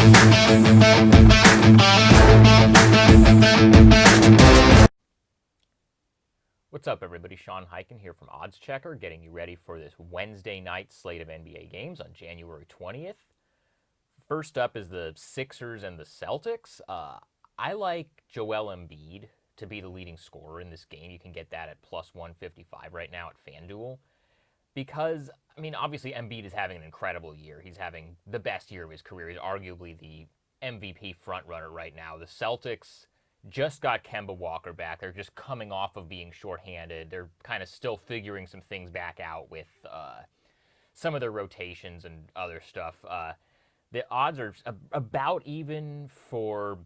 What's up, everybody? Sean Highkin here from Odds Checker, getting you ready for this Wednesday night slate of NBA games on January 20th. First up is the Sixers and the Celtics. I like Joel Embiid to be the leading scorer in this game. You can get that at plus 155 right now at FanDuel. Because, I mean, obviously Embiid is having an incredible year. He's having the best year of his career. He's arguably the MVP frontrunner right now. The Celtics just got Kemba Walker back. They're just coming off of being shorthanded. They're kind of still figuring some things back out with some of their rotations and other stuff. The odds are about even for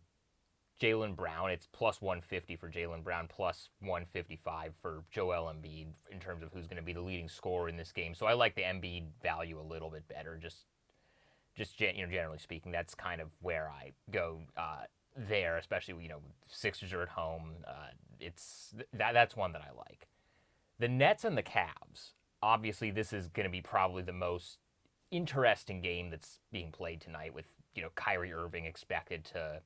Jaylen Brown. It's plus 150 for Jaylen Brown, plus 155 for Joel Embiid in terms of who's going to be the leading scorer in this game. So I like the Embiid value a little bit better. Just generally speaking, that's kind of where I go there, especially Sixers are at home. That's one that I like. The Nets and the Cavs. Obviously, this is going to be probably the most interesting game that's being played tonight, with Kyrie Irving expected to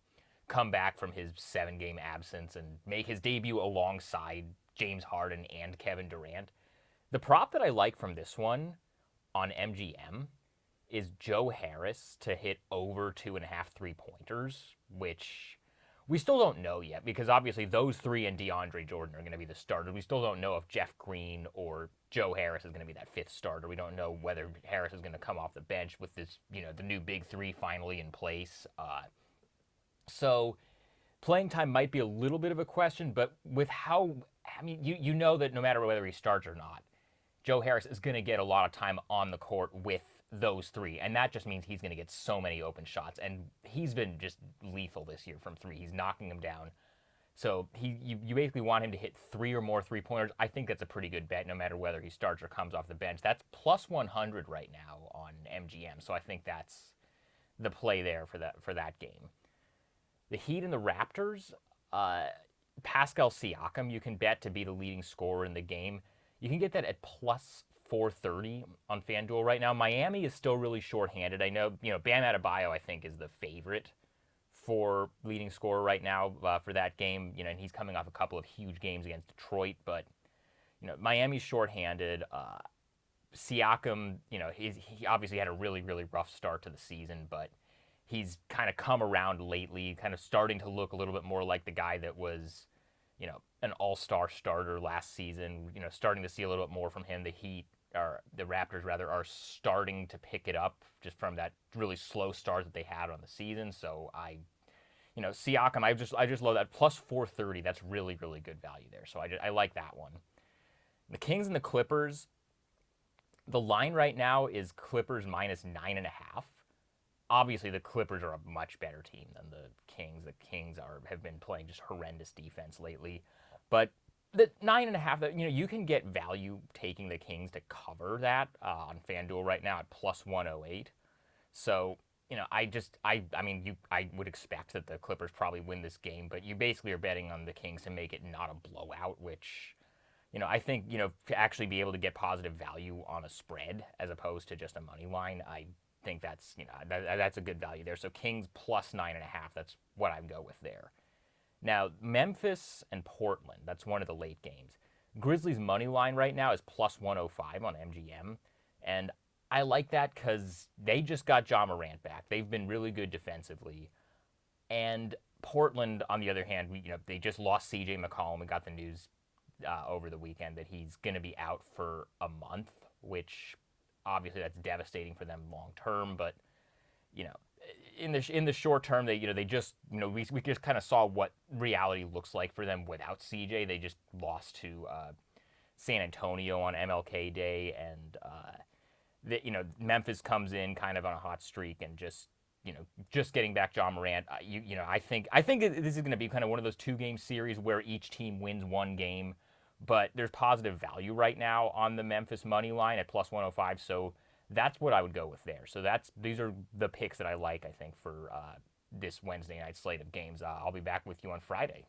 come back from his 7-game absence and make his debut alongside James Harden and Kevin Durant. The prop that I like from this one on MGM is Joe Harris to hit over 2.5 3-pointers, which we still don't know yet, because obviously those three and DeAndre Jordan are going to be the starters. We still don't know if Jeff Green or Joe Harris is going to be that fifth starter. We don't know whether Harris is going to come off the bench with this, the new big three finally in place. So playing time might be a little bit of a question, but with how, you know that no matter whether he starts or not, Joe Harris is going to get a lot of time on the court with those three, and that just means he's going to get so many open shots, and he's been just lethal this year from three. He's knocking them down. So you basically want him to hit 3 or more 3-pointers. I think that's a pretty good bet no matter whether he starts or comes off the bench. That's plus 100 right now on MGM, so I think that's the play there for that game. The Heat and the Raptors, Pascal Siakam you can bet to be the leading scorer in the game. You can get that at plus 430 on FanDuel right now. Miami is still really shorthanded. I know, Bam Adebayo, I think, is the favorite for leading scorer right now for that game. And he's coming off a couple of huge games against Detroit, but Miami's shorthanded. Siakam, he obviously had a really, really rough start to the season, but he's kind of come around lately, kind of starting to look a little bit more like the guy that was, an all-star starter last season. Starting to see a little bit more from him. The Raptors rather are starting to pick it up just from that really slow start that they had on the season. So Siakam, I just love that plus 430. That's really, really good value there. So I like that one. The Kings and the Clippers. The line right now is Clippers minus 9.5. Obviously, the Clippers are a much better team than the Kings. The Kings have been playing just horrendous defense lately. But the 9.5, you can get value taking the Kings to cover that on FanDuel right now at plus 108. So, I would expect that the Clippers probably win this game, but you basically are betting on the Kings to make it not a blowout, which, I think, to actually be able to get positive value on a spread as opposed to just a money line, I think that's that's a good value there. So Kings plus 9.5. That's what I'd go with there. Now Memphis and Portland. That's one of the late games. Grizzlies money line right now is plus 105 on MGM, and I like that because they just got Ja Morant back. They've been really good defensively, and Portland on the other hand, they just lost C.J. McCollum. We got the news over the weekend that he's going to be out for a month, which obviously that's devastating for them long term, but in the short term, they just we just kind of saw what reality looks like for them without CJ. They just lost to San Antonio on MLK Day, and Memphis comes in kind of on a hot streak and just getting back Ja Morant. I think this is going to be kind of one of those 2-game series where each team wins one game. But there's positive value right now on the Memphis money line at plus 105, so that's what I would go with there. So these are the picks that I like, I think, for this Wednesday night slate of games. I'll be back with you on Friday.